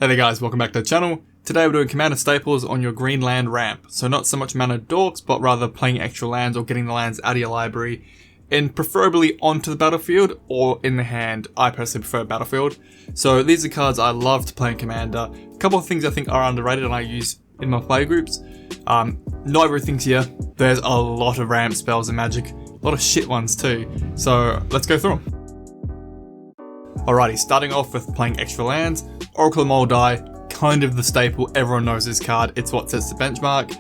Hey there guys, welcome back to the channel. Today we're doing Commander Staples on your green land ramp. So not so much mana dorks, but rather playing extra lands or getting the lands out of your library and preferably onto the battlefield or in the hand. I personally prefer battlefield. So these are cards I love to play in Commander. A couple of things I think are underrated and I use in my play groups. Not everything's here. There's a lot of ramp spells in Magic. A lot of shit ones too. So let's go through them. Alrighty, starting off with playing extra lands. Oracle Mole Die, kind of the staple, everyone knows this card, it's what sets the benchmark.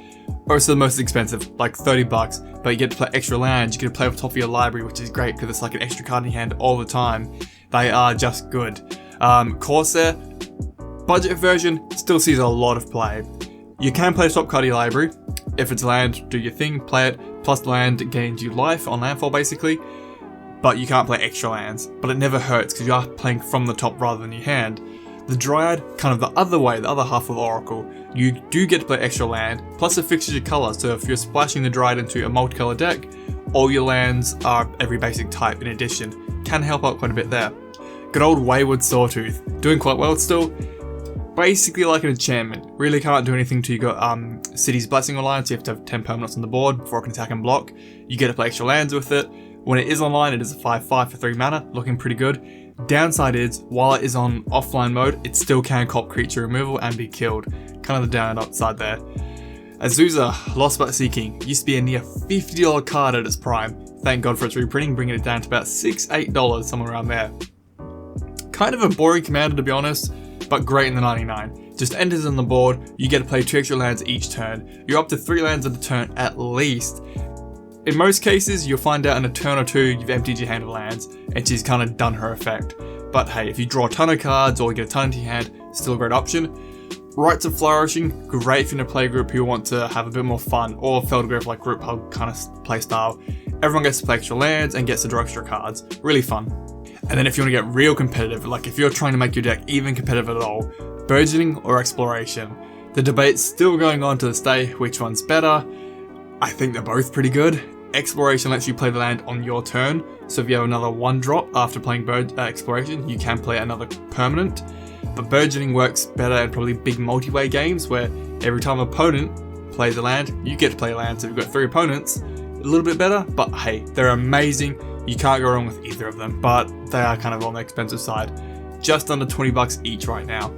Or it's the most expensive, like 30 bucks, but you get to play extra lands, you get to play on top of your library, which is great because it's like an extra card in your hand all the time. They are just good. Corsair, budget version, still sees a lot of play. You can play top card of your library. If it's land, do your thing, play it, plus the land gains you life on landfall basically. But you can't play extra lands, but it never hurts because you are playing from the top rather than your hand. The Dryad, kind of the other way, the other half of Oracle, you do get to play extra land, plus it fixes your colour, so if you're splashing the Dryad into a multicolour deck, all your lands are every basic type in addition. Can help out quite a bit there. Good old Wayward Sawtooth, doing quite well still. Basically like an enchantment, really can't do anything till you got City's Blessing online, so you have to have 10 permanents on the board before it can attack and block. You get to play extra lands with it. When it is online, it is a 5/5 for 3 mana, looking pretty good. Downside is, while it is on offline mode, it still can cop creature removal and be killed. Kind of the down and upside there. Azusa, Lost but Seeking, used to be a near $50 card at its prime. Thank God for its reprinting, bringing it down to about $6, $8, somewhere around there. Kind of a boring commander to be honest, but great in the 99. Just enters on the board, you get to play 2 extra lands each turn. You're up to 3 lands at a turn at least. In most cases, you'll find out in a turn or two you've emptied your hand of lands, and she's kind of done her effect. But hey, if you draw a ton of cards or get a ton into your hand, still a great option. Rites of Flourishing, great if you're in a play group who want to have a bit more fun, or Feldgrave like group hug kind of play style. Everyone gets to play extra lands and gets to draw extra cards. Really fun. And then if you want to get real competitive, like if you're trying to make your deck even competitive at all, Burgeoning or Exploration. The debate's still going on to this day, which one's better. I think they're both pretty good. Exploration lets you play the land on your turn, so if you have another 1-drop after playing Exploration, you can play another permanent. But Burgeoning works better in probably big multi-way games where every time an opponent plays a land, you get to play a land. So if you've got 3 opponents, a little bit better, but hey, they're amazing. You can't go wrong with either of them, but they are kind of on the expensive side. Just under 20 bucks each right now.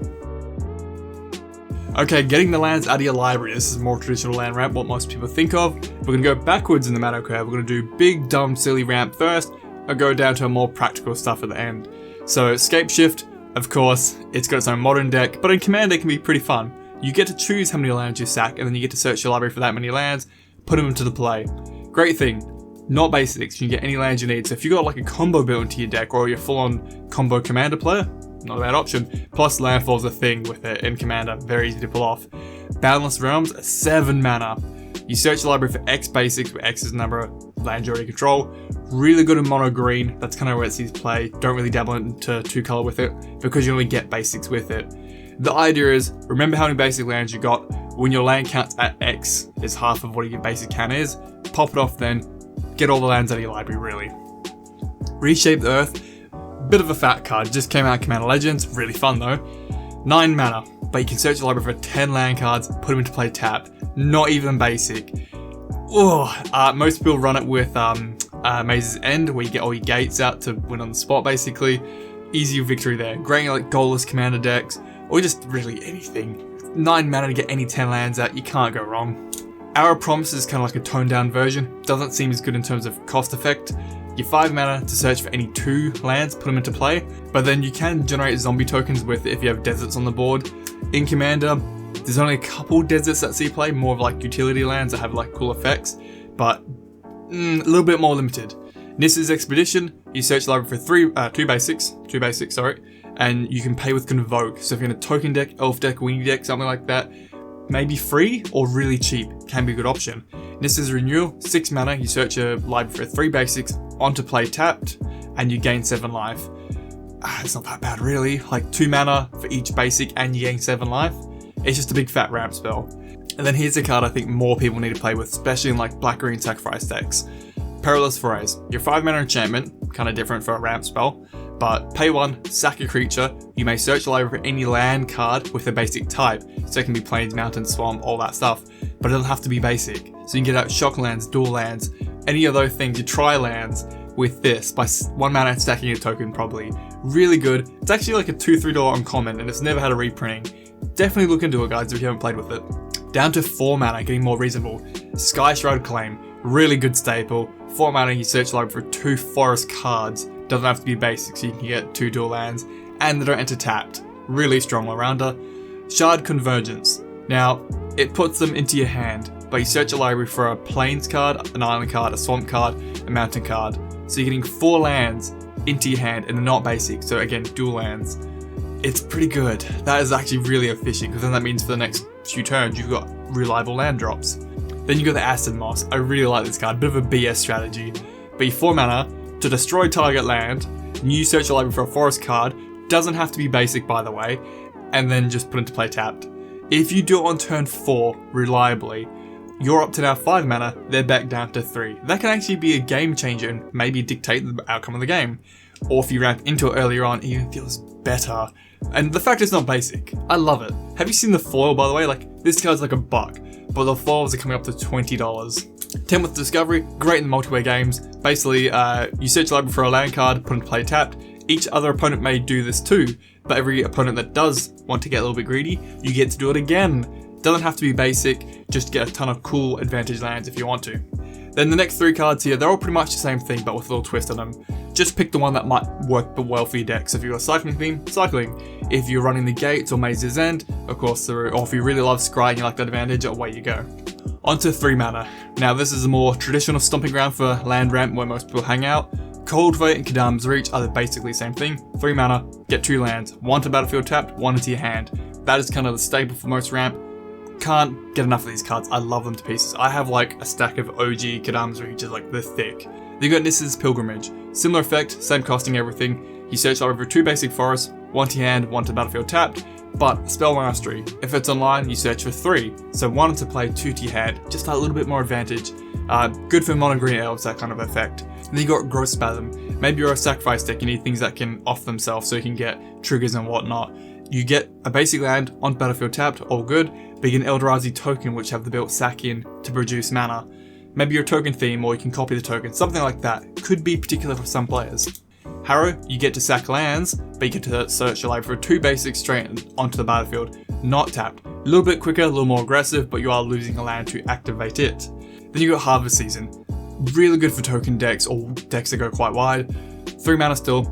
Okay, getting the lands out of your library. This is more traditional land ramp, what most people think of. We're going to go backwards in the mana curve. We're going to do big, dumb, silly ramp first, and go down to a more practical stuff at the end. So, Escape Shift, of course, it's got its own modern deck, but in Commander it can be pretty fun. You get to choose how many lands you sack, and then you get to search your library for that many lands, put them into the play. Great thing, not basics, you can get any lands you need. So if you got like a combo built into your deck, or you're full-on combo Commander player, not a bad option. Plus landfall's a thing with it in Commander, very easy to pull off. Boundless Realms, 7 mana. You search the library for X basics, where X is the number of lands you already control. Really good in mono green, that's kind of where it sees play. Don't really dabble into 2 color with it, because you only get basics with it. The idea is, remember how many basic lands you got. When your land count's at X, is half of what your basic count is. Pop it off then, get all the lands out of your library really. Reshape the Earth. Bit of a fat card, just came out in Commander Legends, really fun though. 9 mana, but you can search the library for 10 land cards, put them into play tapped. Not even basic. Most people run it with Maze's End, where you get all your gates out to win on the spot basically. Easy victory there. Great like goalless Commander decks, or just really anything. 9 mana to get any 10 lands out, you can't go wrong. Hour Promise is kind of like a toned down version, doesn't seem as good in terms of cost effect. Your 5 mana to search for any 2 lands, put them into play, but then you can generate zombie tokens with it if you have deserts on the board. In Commander, there's only a couple deserts that see play, more of like utility lands that have like cool effects, but a little bit more limited. Nissa's Expedition, you search the library for 2 basics, and you can pay with Convoke. So if you're in a token deck, elf deck, weenie deck, something like that, maybe free or really cheap, can be a good option. Nissa's Renewal, 6 mana, you search your library for 3 basics, onto play tapped, and you gain 7 life. It's not that bad really, like 2 mana for each basic and you gain 7 life. It's just a big fat ramp spell. And then here's a card I think more people need to play with, especially in like black-green sacrifice decks. Perilous Forays. Your 5 mana enchantment, kind of different for a ramp spell, But pay 1, sack a creature. You may search the library for any land card with a basic type, so it can be plains, mountain, swamp, all that stuff. But it doesn't have to be basic. So you can get out shock lands, dual lands, any of those things, your tri lands with this by 1 mana stacking a token probably. Really good. It's actually like a $2-3 uncommon and it's never had a reprinting. Definitely look into it, guys, if you haven't played with it. Down to 4 mana, getting more reasonable. Sky Shroud Claim, really good staple. 4 mana, you search the library for 2 forest cards. Doesn't have to be basic, so you can get 2 dual lands, and they don't enter tapped. Really strong all-rounder. Shard Convergence. Now, it puts them into your hand, but you search a library for a plains card, an island card, a swamp card, a mountain card. So you're getting 4 lands into your hand, and they're not basic, so again, dual lands. It's pretty good. That is actually really efficient, because then that means for the next few turns, you've got reliable land drops. Then you got the Acid Moss. I really like this card, bit of a BS strategy. But your 4 mana, to destroy target land, you search your library for a forest card, doesn't have to be basic by the way, and then just put into play tapped. If you do it on turn 4 reliably, you're up to now 5 mana, they're back down to 3. That can actually be a game changer and maybe dictate the outcome of the game. Or if you ramp into it earlier on, it even feels better. And the fact it's not basic, I love it. Have you seen the foil by the way? Like, this card's like $1, but the foils are coming up to $20. 10 with Discovery, great in the multiplayer games. Basically, you search the library for a land card, put into play tapped. Each other opponent may do this too, but every opponent that does want to get a little bit greedy, you get to do it again. Doesn't have to be basic, just get a ton of cool advantage lands if you want to. Then the next 3 cards here, they're all pretty much the same thing, but with a little twist on them. Just pick the one that might work well for your deck. So if you've got a cycling theme, cycling. If you're running the Gates or Maze's End, of course, or if you really love Scry and you like that advantage, away you go. Onto 3 mana. Now this is a more traditional stomping ground for land ramp where most people hang out. Coldfate and Kadam's Reach are basically the same thing. 3 mana, get 2 lands. 1 to battlefield tapped, 1 into your hand. That is kind of the staple for most ramp. Can't get enough of these cards. I love them to pieces. I have like a stack of OG Kadam's Reaches, like they're thick. Then you got Nissa's Pilgrimage. Similar effect, same costing everything. You search over 2 basic forests, 1 to your hand, 1 to battlefield tapped. But Spell Mastery, if it's online, you search for 3. So 1 to play, 2 to your hand, just a little bit more advantage. Good for mono green elves, that kind of effect. And then you got Growth Spasm. Maybe you're a sacrifice deck, you need things that can off themselves so you can get triggers and whatnot. You get a basic land on battlefield tapped, all good, but you get an Eldrazi token which have the built sack in to produce mana. Maybe your token theme, or you can copy the token, something like that. Could be particular for some players. Harrow, you get to sack lands, but you get to search your library for 2 basics straight onto the battlefield, not tapped. A little bit quicker, a little more aggressive, but you are losing a land to activate it. Then you got Harvest Season. Really good for token decks, or decks that go quite wide. 3 mana still.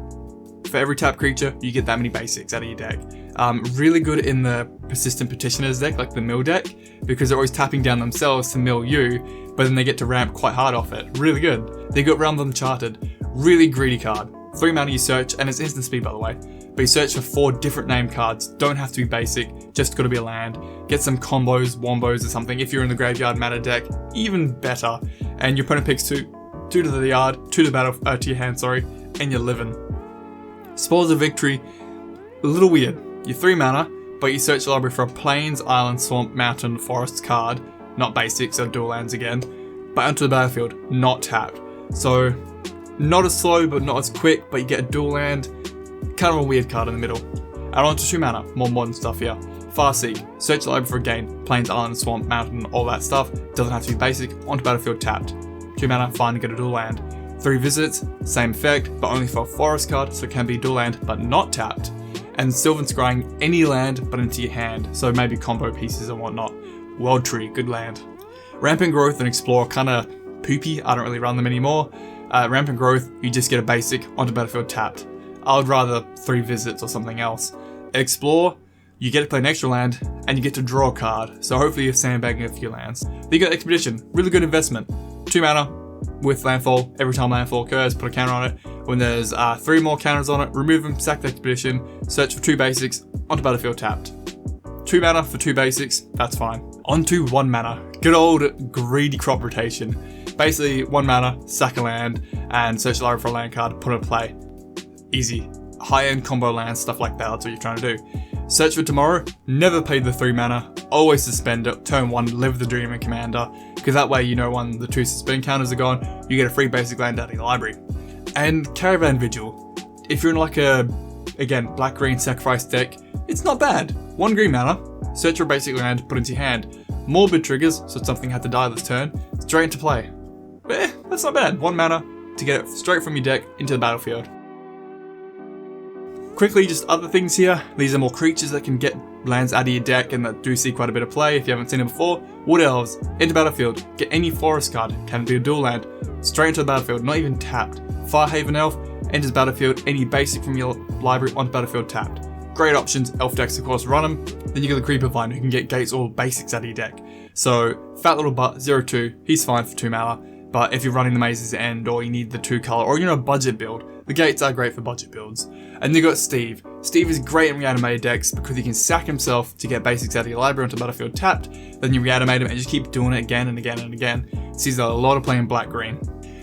For every tap creature, you get that many basics out of your deck. Really good in the Persistent Petitioners deck, like the mill deck, because they're always tapping down themselves to mill you, but then they get to ramp quite hard off it. Really good. They got Realms Uncharted. Really greedy card. 3 mana you search, and it's instant speed by the way, but you search for 4 different name cards. Don't have to be basic, just gotta be a land. Get some combos, wombos or something. If you're in the graveyard mana deck, even better. And your opponent picks 2 to the yard, 2 to the battle, to your hand, sorry, and you're living. Spoils of Victory, a little weird. You're 3 mana, but you search the library for a plains, island, swamp, mountain, forest card, not basic, so dual lands again, but onto the battlefield, not tapped. So, not as slow, but not as quick, but you get a dual land, kind of a weird card in the middle. Add on to 2 mana, more modern stuff here. Farseek, search the library for a gain, plains, island, swamp, mountain, all that stuff, doesn't have to be basic, onto battlefield tapped. 2 mana, fine to get a dual land. 3 visits, same effect, but only for a forest card, so it can be dual land, but not tapped. And Sylvan Scrying any land, but into your hand, so maybe combo pieces and whatnot. World Tree, good land. Rampant Growth and Explore, kinda poopy, I don't really run them anymore. Rampant Growth, you just get a basic onto battlefield tapped. I would rather 3 visits or something else. Explore, you get to play an extra land, and you get to draw a card, so hopefully you're sandbagging a few lands. Then you got Expedition, really good investment. 2 mana, with landfall, every time landfall occurs, put a counter on it. When there's 3 more counters on it, remove them, sack the Expedition, search for 2 basics, onto battlefield tapped. 2 mana for 2 basics, that's fine. Onto 1 mana, good old greedy crop rotation. Basically, 1 mana, sack a land, and search the library for a land card, put it in play. Easy. High-end combo lands, stuff like that, that's what you're trying to do. Search for Tomorrow, never pay the 3 mana, always suspend it, turn 1, live the dream and commander, because that way you know when the 2 suspend counters are gone, you get a free basic land out of your library. And Caravan Vigil. if you're in like a, again, black-green sacrifice deck, it's not bad. 1 green mana, search for a basic land, put into your hand. Morbid triggers, so something had to die this turn, straight into play. That's not bad. 1 mana to get it straight from your deck into the battlefield. Quickly, just other things here. These are more creatures that can get lands out of your deck and that do see quite a bit of play if you haven't seen it before. Wood Elves, into battlefield, get any forest card, can be a dual land, straight into the battlefield, not even tapped. Firehaven Elf, enters battlefield, any basic from your library onto battlefield tapped. Great options, elf decks of course run them. Then you got the Creeper Vine who can get gates or basics out of your deck. So, Fat Little Butt, 0-2, he's fine for 2 mana, but if you're running the Maze's End or you need the 2 color or a budget build, the gates are great for budget builds. And you got Steve. Steve is great in reanimated decks because he can sack himself to get basics out of your library onto battlefield tapped, then you reanimate him and just keep doing it again and again and again. So he's got a lot of play in black-green.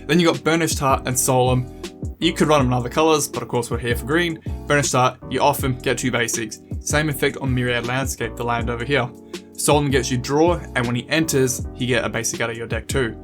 Then you got Burnished Heart and Solemn. You could run them in other colours, but of course we're here for green. Burnished Heart, you off him, get 2 basics. Same effect on Myriad Landscape, the land over here. Solemn gets you draw, and when he enters, you get a basic out of your deck too.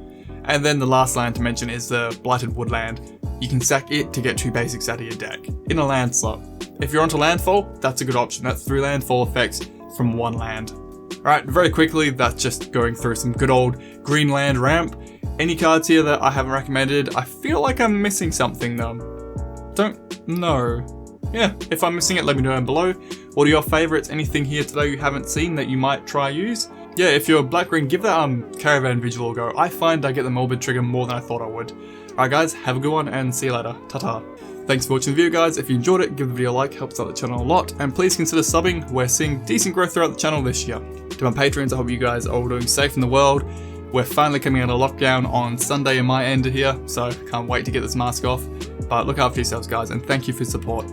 And then the last land to mention is the Blighted Woodland. You can sack it to get 2 basics out of your deck, in a land slot. If you're onto landfall, that's a good option. That's 3 landfall effects from 1 land. Alright, very quickly, that's just going through some good old green land ramp. Any cards here that I haven't recommended? I feel like I'm missing something though. Don't know. Yeah, if I'm missing it, let me know down below. What are your favourites? Anything here today you haven't seen that you might try use? Yeah, if you're black-green, give that Caravan Vigil a go. I find I get the Morbid trigger more than I thought I would. Alright guys, have a good one and see you later. Ta-ta. Thanks for watching the video guys. If you enjoyed it, give the video a like, helps out the channel a lot. And please consider subbing. We're seeing decent growth throughout the channel this year. To my patrons, I hope you guys are all doing safe in the world. We're finally coming out of lockdown on Sunday in my end here, so can't wait to get this mask off. But look after yourselves guys and thank you for your support.